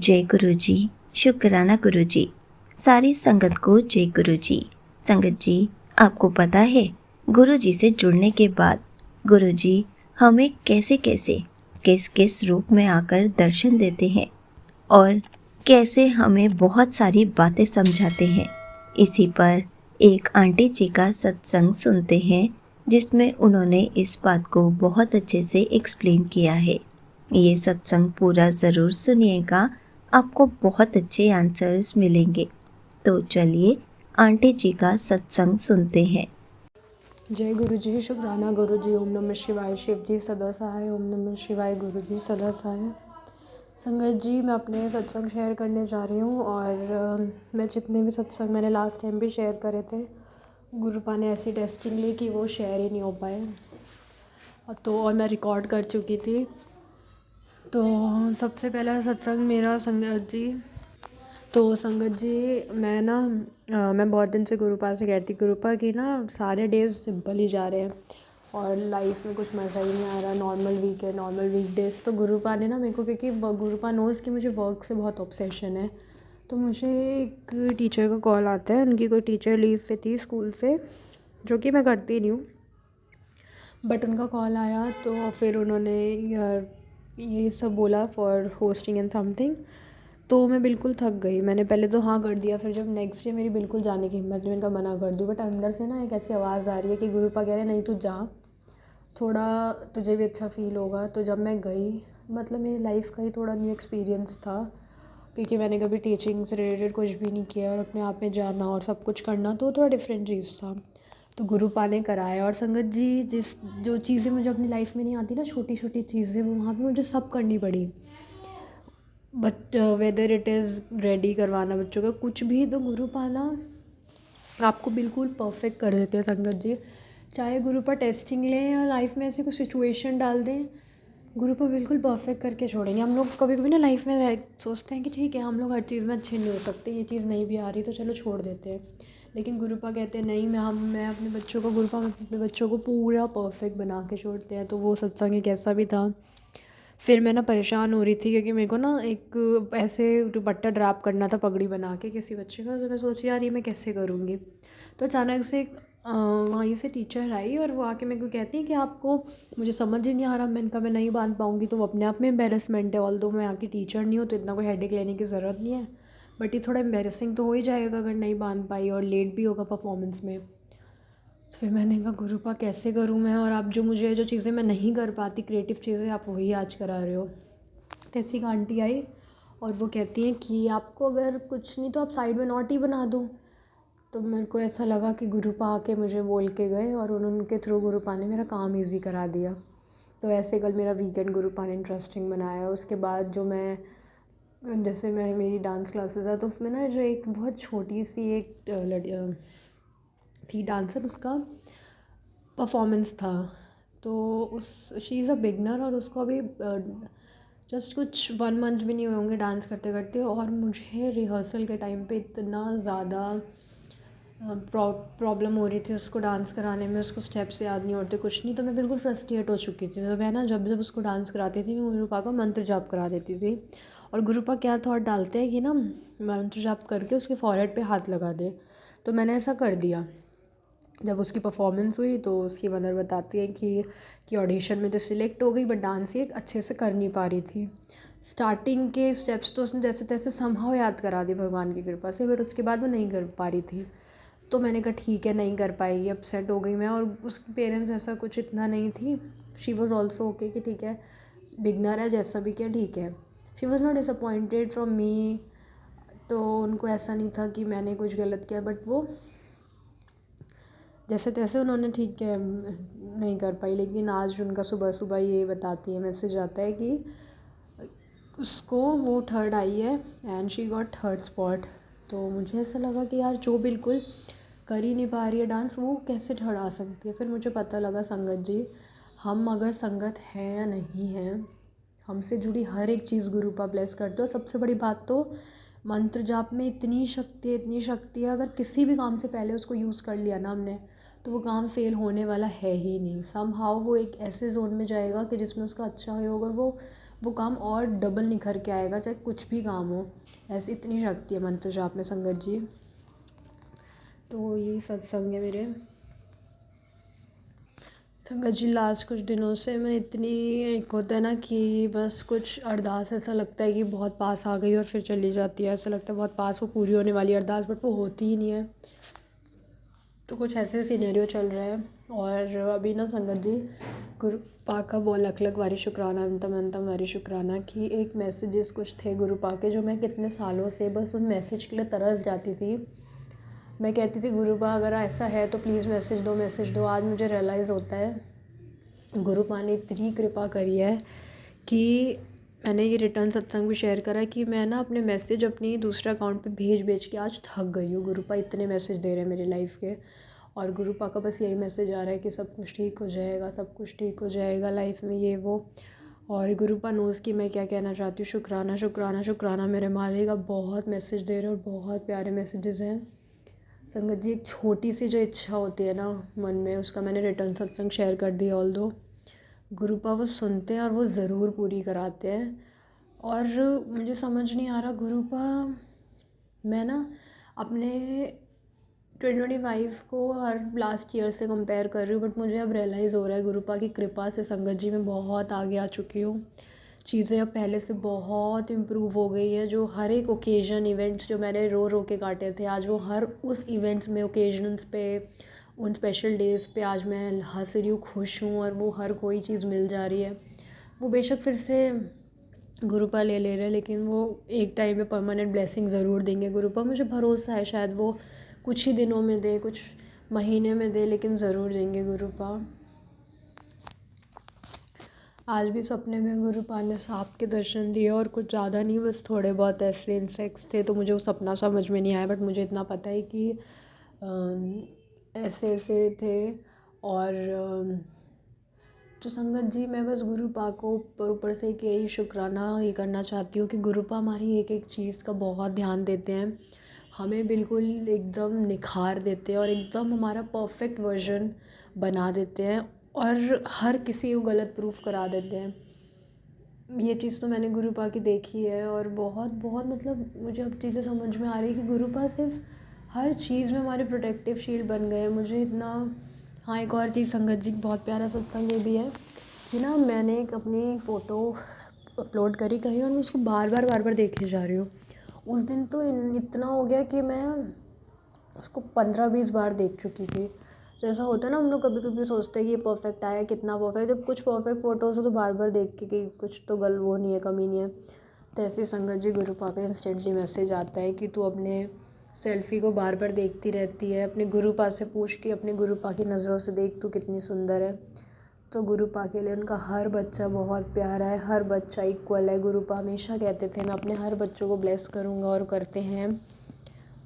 जय गुरु जी, शुक्राना गुरु जी। सारी संगत को जय गुरु जी। संगत जी, आपको पता है गुरु जी से जुड़ने के बाद गुरु जी हमें कैसे कैसे किस किस रूप में आकर दर्शन देते हैं और कैसे हमें बहुत सारी बातें समझाते हैं। इसी पर एक आंटी जी का सत्संग सुनते हैं जिसमें उन्होंने इस बात को बहुत अच्छे से एक्सप्लेन किया है। ये सत्संग पूरा ज़रूर सुनिएगा, आपको बहुत अच्छे आंसर्स मिलेंगे। तो चलिए आंटी जी का सत्संग सुनते हैं। जय गुरु जी, शुक्राना गुरु जी। ओम नमः शिवाय। शिव जी सदा सहाय। ओम नमः शिवाय। गुरु जी सदा सहाय। संगत जी, मैं अपने सत्संग शेयर करने जा रही हूँ और मैं जितने भी सत्संग मैंने लास्ट टाइम भी शेयर करे थे, गुरुपा ने ऐसी टेस्टिंग ली कि वो शेयर ही नहीं हो पाए। और मैं रिकॉर्ड कर चुकी थी। तो सबसे पहला सत्संग मेरा संगत जी। तो संगत जी, मैं बहुत दिन से गुरुपा से कहती, गुरुपा की ना सारे डेज़ सिंपल ही जा रहे हैं और लाइफ में कुछ मज़ा ही नहीं आ रहा। नॉर्मल वीक है, नॉर्मल वीकडेज़। तो गुरुपा ने ना मेरे को, क्योंकि गुरुपा नोज़ कि मुझे वर्क से बहुत ऑब्सेशन है, तो मुझे एक टीचर का कॉल आता है। उनकी कोई टीचर लीव पे थी स्कूल से, जो कि मैं करती नहीं हूँ, बट उनका कॉल आया। तो फिर उन्होंने ये सब बोला फॉर होस्टिंग एंड समथिंग। तो मैं बिल्कुल थक गई। मैंने पहले तो हाँ कर दिया, फिर जब नेक्स्ट डे मेरी बिल्कुल जाने की हिम्मत नहीं, मैंने कहा मना कर दूँ, बट अंदर से ना एक ऐसी आवाज़ आ रही है कि गुरुपा कह रहे नहीं तू जा, थोड़ा तुझे भी अच्छा फ़ील होगा। तो जब मैं गई, मतलब मेरी लाइफ का ही थोड़ा न्यू एक्सपीरियंस था, क्योंकि मैंने कभी टीचिंग से रिलेटेड कुछ भी नहीं किया और अपने आप में जाना और सब कुछ करना, तो थोड़ा डिफरेंट चीज़ था। तो गुरुपा ने कराया। और संगत जी, जो चीज़ें मुझे अपनी लाइफ में नहीं आती ना, छोटी छोटी चीज़ें, वो वहाँ पे मुझे सब करनी पड़ी। But whether it is ready करवाना बच्चों का कुछ भी, तो गुरुपा ना आपको बिल्कुल परफेक्ट कर देते हैं संगत जी। चाहे गुरुपा टेस्टिंग लें या लाइफ में ऐसी कोई सिचुएशन डाल दें, गुरुपा बिल्कुल परफेक्ट करके छोड़ेंगे। हम लोग कभी कभी ना लाइफ में सोचते हैं कि ठीक है, हम लोग हर चीज़ में अच्छे नहीं हो सकते, ये चीज़ नहीं भी आ रही तो चलो छोड़ देते हैं, लेकिन गुरुपा कहते हैं नहीं, मैं अपने बच्चों को, गुरुपा अपने बच्चों को पूरा परफेक्ट बना के छोड़ते हैं। तो वो सत्संग एक ऐसा भी था। फिर मैं ना परेशान हो रही थी, क्योंकि मेरे को ना एक ऐसे दुपट्टा ड्रैप करना था पगड़ी बना के किसी बच्चे का। तो मैं सोची यार ये मैं कैसे करूँगी। तो अचानक से वहीं से टीचर आई और वो आके मेरे को कहती है कि आपको, मुझे समझ ही नहीं आ रहा। मैंने कहा मैं नहीं बांध पाऊँगी। तो वो अपने आप में एम्बेरसमेंट है, ऑल्दो मैं आपकी टीचर नहीं हूँ तो इतना कोई हेडेक लेने की ज़रूरत नहीं है, बट ये थोड़ा एम्बेरसिंग तो हो ही जाएगा अगर नहीं बांध पाई और लेट भी होगा परफॉर्मेंस में। तो फिर मैंने कहा गुरुपा कैसे करूँ मैं, और आप जो चीज़ें मैं नहीं कर पाती, क्रिएटिव चीज़ें, आप वही आज करा रहे हो। तो ऐसी एक आंटी आई और वो कहती हैं कि आपको अगर कुछ नहीं तो आप साइड में नोट ही बना दो। तो मेरे को ऐसा लगा कि गुरुपा आके मुझे बोल के गए और उनके थ्रू गुरुपा ने मेरा काम ईज़ी करा दिया। तो ऐसे कल मेरा वीकेंड गुरुपा ने इंटरेस्टिंग बनाया। उसके बाद जो मैं, जैसे मैं, मेरी डांस क्लासेस है, तो उसमें ना जो एक बहुत छोटी सी एक थी डांसर, उसका परफॉर्मेंस था। तो उस शी इज़ अ बिगनर और उसको अभी जस्ट कुछ 1 मंथ भी नहीं हुए होंगे डांस करते करते, और मुझे रिहर्सल के टाइम पे इतना ज़्यादा प्रॉब्लम हो रही थी उसको डांस कराने में। उसको स्टेप्स याद नहीं होते, कुछ नहीं। तो मैं बिल्कुल फ्रस्ट्रेट हो चुकी थी। तो मैं ना जब जब उसको डांस कराती थी, मैं गुरुपा का मंत्र जाप करा देती थी। और गुरुपा क्या थॉट डालते हैं कि ना मंत्र जाप करके उसके फॉरहेड पे हाथ लगा दे। तो मैंने ऐसा कर दिया। जब उसकी परफॉर्मेंस हुई तो उसकी मदर बताती है कि ऑडिशन में तो सिलेक्ट हो गई, बट डांस ही अच्छे से कर नहीं पा रही थी। स्टार्टिंग के स्टेप्स तो उसने जैसे तैसे समहाउ याद करा दी भगवान की कृपा से, बट उसके बाद वो नहीं कर पा रही थी। तो मैंने कहा ठीक है, नहीं कर पाएगी, अपसेट हो गई मैं। और उसकी पेरेंट्स ऐसा कुछ इतना नहीं थी, शी वॉज़ ऑल्सो ओके कि ठीक है, बिगनर है, जैसा भी किया ठीक है। She was not disappointed from me. तो उनको ऐसा नहीं था कि मैंने कुछ गलत किया, बट वो जैसे तैसे उन्होंने ठीक है नहीं कर पाई। लेकिन आज उनका सुबह सुबह ये बताती है, मैसेज आता है कि उसको वो थर्ड आई है and she got third spot. तो मुझे ऐसा लगा कि यार जो बिल्कुल कर ही नहीं पा रही है डांस, वो कैसे थर्ड आ सकती है। फिर मुझे पता लगा संगत जी, हम अगर संगत हैं या नहीं हैं, हमसे जुड़ी हर एक चीज़ गुरुपा ब्लेस करते हो। सबसे बड़ी बात तो मंत्र जाप में इतनी शक्ति है, इतनी शक्ति है। अगर किसी भी काम से पहले उसको यूज़ कर लिया ना हमने, तो वो काम फेल होने वाला है ही नहीं। समहाउ वो एक ऐसे जोन में जाएगा कि जिसमें उसका अच्छा होगा, और वो वो काम और डबल निखर के आएगा, चाहे कुछ भी काम हो। ऐसी इतनी शक्ति है मंत्र जाप में संगत जी। तो यही सत्संग है मेरे संगत जी। लास्ट कुछ दिनों से मैं इतनी, एक होता है ना कि बस कुछ अरदास ऐसा लगता है कि बहुत पास आ गई और फिर चली जाती है, ऐसा लगता है बहुत पास वो पूरी होने वाली अरदास, बट वो होती ही नहीं है। तो कुछ ऐसे सिनेरियो चल रहा है। और अभी ना संगत जी, गुरु पाक का बहुत लख लख वारी शुक्राना, अंतम अंतम वारी शुक्राना कि एक मैसेजेस कुछ थे गुरु पाक के, जो मैं कितने सालों से बस उन मैसेज के लिए तरस जाती थी। मैं कहती थी गुरु पाक अगर ऐसा है तो प्लीज़ मैसेज दो। आज मुझे रियलाइज़ होता है गुरु पाक ने इतनी कृपा करी है कि मैंने ये रिटर्न सत्संग भी शेयर करा कि मैं ना अपने मैसेज अपनी दूसरे अकाउंट पे भेज के आज थक गई हूँ। गुरु पाक इतने मैसेज दे रहे हैं मेरी लाइफ के, और गुरु पाक का बस यही मैसेज आ रहा है कि सब कुछ ठीक हो जाएगा, सब कुछ ठीक हो जाएगा लाइफ में, ये वो। और गुरु पाक नोज़ कि मैं क्या कहना चाहती हूँ। शुक्राना शुक्राना शुक्राना मेरे मालिक, अब बहुत मैसेज दे रहे हो और बहुत प्यारे मैसेजेस हैं संगत जी। एक छोटी सी जो इच्छा होती है ना मन में, उसका मैंने रिटर्न सत्संग शेयर कर दिया। ऑल दो गुरु पाक वो सुनते हैं और वो ज़रूर पूरी कराते हैं। और मुझे समझ नहीं आ रहा गुरु पाक, मैं ना अपने 2025 को हर लास्ट ईयर से कंपेयर कर रही हूँ, बट मुझे अब रियलाइज़ हो रहा है गुरु पाक की कृपा से संगत जी मैं बहुत आगे आ चुकी हूँ। चीज़ें अब पहले से बहुत इम्प्रूव हो गई है। जो हर एक ओकेजन इवेंट्स जो मैंने रो के काटे थे, आज वो हर उस इवेंट्स में, ओकेजन्स पे, उन स्पेशल डेज़ पे आज मैं हँस रही हूँ, खुश हूँ, और वो हर कोई चीज़ मिल जा रही है। वो बेशक फिर से गुरुपा ले रहे हैं, लेकिन वो एक टाइम में परमानेंट ब्लेसिंग ज़रूर देंगे गुरुपा। मुझे भरोसा है शायद वो कुछ ही दिनों में दे, कुछ महीने में दे, लेकिन ज़रूर देंगे गुरुपा। आज भी सपने में गुरुपा ने सांप के दर्शन दिए, और कुछ ज़्यादा नहीं, बस थोड़े बहुत ऐसे इंसेक्ट्स थे। तो मुझे वो सपना समझ में नहीं आया, बट मुझे इतना पता है कि ऐसे ऐसे थे। और तो संगत जी मैं बस गुरु पाक को ऊपर से एक यही शुक्राना ही करना चाहती हूँ कि गुरु पाक हमारी एक एक चीज़ का बहुत ध्यान देते हैं, हमें बिल्कुल एकदम निखार देते हैं और एकदम हमारा परफेक्ट वर्जन बना देते हैं, और हर किसी को गलत प्रूफ करा देते हैं। ये चीज़ तो मैंने गुरु पाक की देखी है, और बहुत बहुत मतलब मुझे अब चीज़ें समझ में आ रही है कि गुरु पाक सिर्फ हर चीज़ में हमारे प्रोटेक्टिव शील्ड बन गए हैं। मुझे इतना, हाँ एक और चीज़ संगत जी बहुत प्यारा सत्संग ये भी है कि ना मैंने एक अपनी फ़ोटो अपलोड करी कहीं, और मैं उसको बार बार देखे जा रही हूँ। उस दिन तो इतना हो गया कि मैं उसको 15-20 बार देख चुकी थी। जैसा होता है ना, हम लोग कभी कभी सोचते हैं कि ये परफेक्ट आया, कितना परफेक्ट, जब कुछ परफेक्ट फ़ोटोज़ हो तो बार बार देख के कि कुछ तो वो नहीं है, कमी नहीं है। तो ऐसी संगत जी गुरु पाक का इंस्टेंटली मैसेज आता है कि तू अपने सेल्फ़ी को बार बार देखती रहती है, अपने गुरु पाक से पूछ के अपने गुरु पाक की नज़रों से देख तू कितनी सुंदर है। तो गुरु पाक के लिए उनका हर बच्चा बहुत प्यारा है, हर बच्चा इक्वल है। गुरु पाक हमेशा कहते थे मैं अपने हर बच्चों को ब्लेस करूँगा, और करते हैं।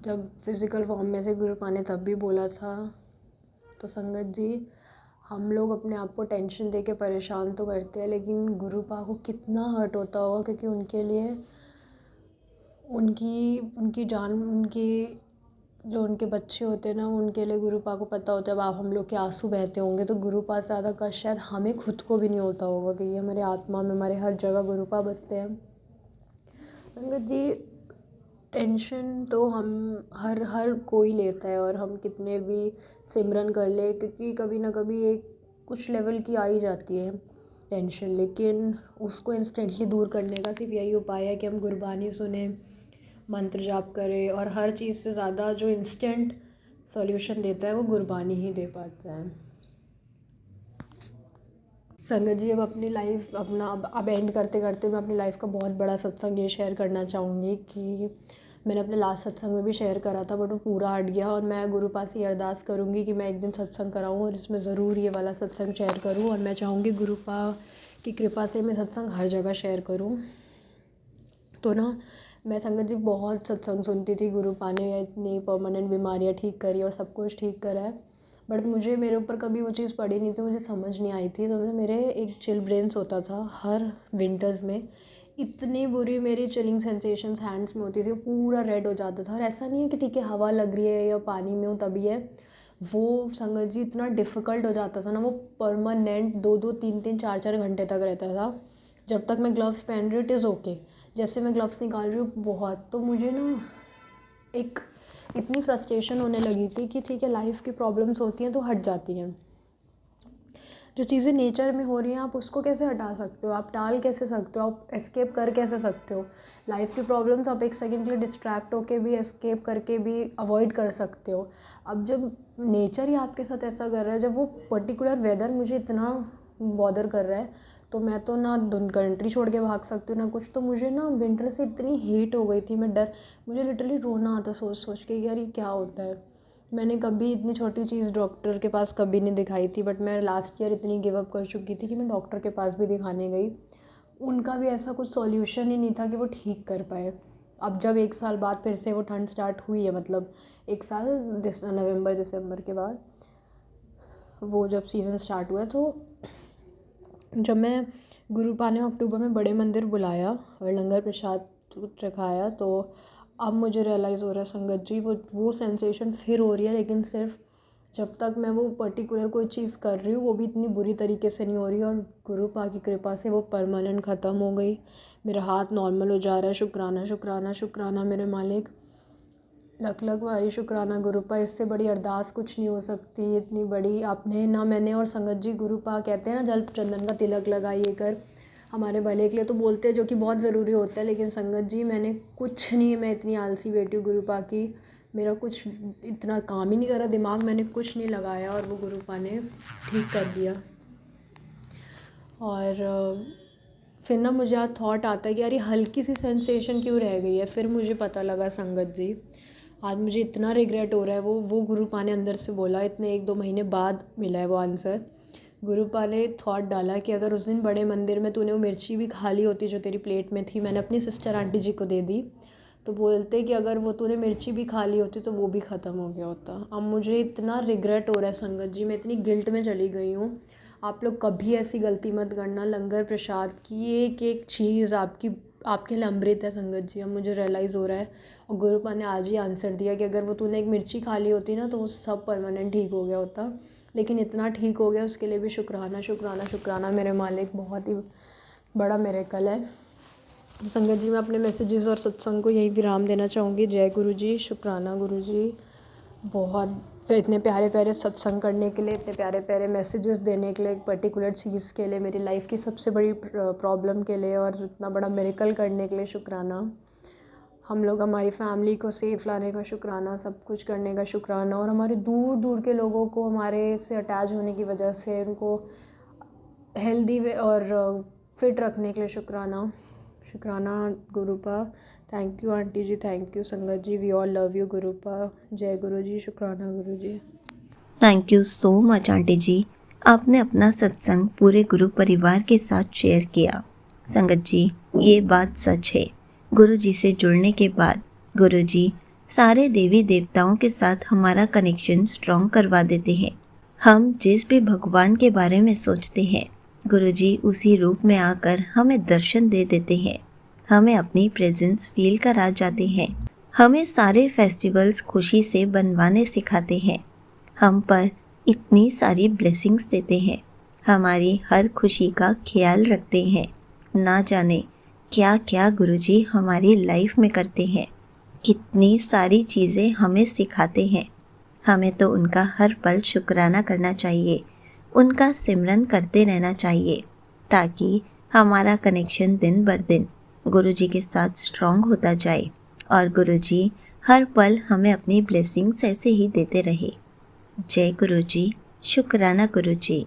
जब फिज़िकल फॉर्म में से गुरु पाक ने तब भी बोला था। तो संगत जी हम लोग अपने आप को टेंशन दे के परेशान तो करते हैं, लेकिन गुरु पाक को कितना हर्ट होता होगा, क्योंकि उनके लिए उनकी उनकी जान, उनकी जो उनके बच्चे होते हैं ना, उनके लिए गुरु पाक को पता होता है। अब आप हम लोग के आंसू बहते होंगे तो गुरु पाक से ज़्यादा कष्ट शायद हमें खुद को भी नहीं होता होगा, कि ये हमारे आत्मा में, हमारे हर जगह गुरु पाक बसते हैं। संगत जी टेंशन तो हम हर कोई लेता है, और हम कितने भी सिमरन कर ले, क्योंकि कभी ना कभी एक कुछ लेवल की आ ही जाती है टेंशन, लेकिन उसको इंस्टेंटली दूर करने का सिर्फ यही उपाय है कि हम गुरबानी सुने, मंत्र जाप करें, और हर चीज़ से ज़्यादा जो इंस्टेंट सॉल्यूशन देता है वो गुरबानी ही दे पाता है। संगत जी अब अपनी लाइफ अपना अब एंड करते करते मैं अपनी लाइफ का बहुत बड़ा सत्संग ये शेयर करना चाहूँगी कि मैंने अपने लास्ट सत्संग में भी शेयर करा था, बट वो पूरा हट गया। और मैं गुरु पास ही अरदास करूँगी कि मैं एक दिन सत्संग कराऊँ और इसमें ज़रूर ये वाला सत्संग शेयर करूँ, और मैं चाहूँगी गुरु पाक की कृपा से मैं सत्संग हर जगह शेयर करूँ। तो ना मैं संगत जी बहुत सत्संग सुनती थी, गुरु पाक ने इतनी परमानेंट बीमारियाँ ठीक करी और सब कुछ ठीक करा है, बट मुझे मेरे ऊपर कभी वो चीज़ पड़ी नहीं थी, मुझे समझ नहीं आई थी। तो मेरे एक चिल ब्रेन्स होता था हर विंटर्स में, इतनी बुरी मेरी चिलिंग सेंसेशंस हैंड्स में होती थी, पूरा रेड हो जाता था। और ऐसा नहीं है कि ठीक है हवा लग रही है या पानी में हूँ तभी है, वो संगत जी इतना डिफ़िकल्ट हो जाता था ना, वो परमानेंट 2-2 3-3 4-4 घंटे तक रहता था। जब तक मैं ग्लव्स पहन रही हूँ इट इज़ ओके, जैसे मैं ग्लव्स निकाल रही हूँ बहुत, तो मुझे ना एक इतनी फ्रस्ट्रेशन होने लगी थी कि ठीक है लाइफ की प्रॉब्लम्स होती हैं तो हट जाती हैं, जो चीज़ें नेचर में हो रही हैं आप उसको कैसे हटा सकते हो, आप टाल कैसे सकते हो, आप एस्केप कर कैसे सकते हो। लाइफ की प्रॉब्लम्स आप एक सेकंड के लिए डिस्ट्रैक्ट होके भी, एस्केप करके भी अवॉइड कर सकते हो। अब जब नेचर ही आपके साथ ऐसा कर रहा है, जब वो पर्टिकुलर वेदर मुझे इतना बॉदर कर रहा है, तो मैं तो ना कंट्री छोड़ के भाग सकती हूँ ना कुछ। तो मुझे ना विंटर से इतनी हीट हो गई थी, मुझे लिटरली रोना आता सोच सोच के यार ये क्या होता है। मैंने कभी इतनी छोटी चीज़ डॉक्टर के पास कभी नहीं दिखाई थी, बट मैं लास्ट ईयर इतनी गिव अप कर चुकी थी कि मैं डॉक्टर के पास भी दिखाने गई, उनका भी ऐसा कुछ सॉल्यूशन ही नहीं था कि वो ठीक कर पाए। अब जब 1 साल बाद फिर से वो ठंड स्टार्ट हुई है, मतलब 1 साल नवंबर दिसंबर के बाद वो जब सीज़न स्टार्ट हुआ, तो जब मैं गुरुपा ने अक्टूबर में बड़े मंदिर बुलाया और लंगर प्रसाद चखाया, तो अब मुझे रियलाइज़ हो रहा है संगत जी वो सेंसेशन फिर हो रही है, लेकिन सिर्फ जब तक मैं वो पर्टिकुलर कोई चीज़ कर रही हूँ वो भी इतनी बुरी तरीके से नहीं हो रही, और गुरुपा की कृपा से वो परमानेंट ख़त्म हो गई। मेरा हाथ नॉर्मल हो जा रहा है। शुक्राना शुक्राना शुक्राना मेरे मालिक, लख लख वारी शुक्राना गुरुपा, इससे बड़ी अरदास कुछ नहीं हो सकती। इतनी बड़ी आपने ना, मैंने और संगत जी गुरुपा कहते हैं ना जल चंदन का तिलक लगाइए कर हमारे भले के लिए, तो बोलते हैं जो कि बहुत ज़रूरी होता है, लेकिन संगत जी मैंने कुछ नहीं, मैं इतनी आलसी बेटी हूँ गुरुपा की, मेरा कुछ इतना काम ही नहीं करा दिमाग, मैंने कुछ नहीं लगाया और वो गुरुपा ने ठीक कर दिया। और फिर ना मुझे आज थॉट आता है कि यार ये हल्की सी सेंसेशन क्यों रह गई है। फिर मुझे पता लगा संगत जी, आज मुझे इतना रिग्रेट हो रहा है, वो गुरुपा ने अंदर से बोला, इतने 1-2 महीने बाद मिला है वो आंसर। गुरुपा ने थॉट डाला कि अगर उस दिन बड़े मंदिर में तूने वो मिर्ची भी खा ली होती जो तेरी प्लेट में थी, मैंने अपनी सिस्टर आंटी जी को दे दी, तो बोलते कि अगर वो तूने मिर्ची भी खा ली होती तो वो भी ख़त्म हो गया होता। अब मुझे इतना रिग्रेट हो रहा है संगत जी, मैं इतनी गिल्ट में चली गई हूँ। आप लोग कभी ऐसी गलती मत करना। लंगर प्रसाद की एक एक चीज़ आपके लिए अमृत है संगत जी। अब मुझे रियलाइज़ हो रहा है, और गुरुपा ने आज ही आंसर दिया कि अगर वो तूने एक मिर्ची खा ली होती ना तो वो सब परमानेंट ठीक हो गया होता, लेकिन इतना ठीक हो गया उसके लिए भी शुक्राना शुक्राना शुक्राना मेरे मालिक, बहुत ही बड़ा मिरेकल है। तो संगत जी मैं अपने मैसेजेस और सत्संग को यही विराम देना चाहूँगी। जय गुरु जी, शुक्राना गुरु जी, बहुत इतने प्यारे प्यारे सत्संग करने के लिए, इतने प्यारे प्यारे मैसेजेस देने के लिए, एक पर्टिकुलर चीज़ के लिए, मेरी लाइफ की सबसे बड़ी प्रॉब्लम के लिए, और इतना बड़ा मिरेकल करने के लिए शुक्राना। हम लोग हमारी फैमिली को सेफ़ लाने का शुक्राना, सब कुछ करने का शुक्राना, और हमारे दूर दूर के लोगों को हमारे से अटैच होने की वजह से उनको हेल्दी वे और फिट रखने के लिए शुक्राना। शुक्राना गुरुपा, thank you aunty ji, thank you संगत जी, वी ऑल लव यू गुरुपा। जय गुरु जी, शुक्राना गुरु जी। Thank you so much aunty ji, आपने अपना सत्संग पूरे गुरु परिवार के साथ शेयर किया। संगत जी, ये बात सच है, गुरु जी से जुड़ने के बाद गुरु जी सारे देवी देवताओं के साथ हमारा कनेक्शन स्ट्रॉन्ग करवा देते हैं। हम जिस भी भगवान के बारे में सोचते हैं, गुरु जी उसी रूप में आकर हमें दर्शन दे देते हैं, हमें अपनी प्रेजेंस फील करा जाते हैं, हमें सारे फेस्टिवल्स खुशी से बनवाने सिखाते हैं, हम पर इतनी सारी ब्लेसिंग्स देते हैं, हमारी हर खुशी का ख्याल रखते हैं। ना जाने क्या क्या गुरुजी हमारी लाइफ में करते हैं, कितनी सारी चीज़ें हमें सिखाते हैं। हमें तो उनका हर पल शुक्राना करना चाहिए, उनका सिमरन करते रहना चाहिए, ताकि हमारा कनेक्शन दिन बर दिन गुरुजी के साथ स्ट्रॉन्ग होता जाए और गुरुजी हर पल हमें अपनी ब्लेसिंग्स ऐसे ही देते रहे। जय गुरु जी, शुक्राना गुरु जी।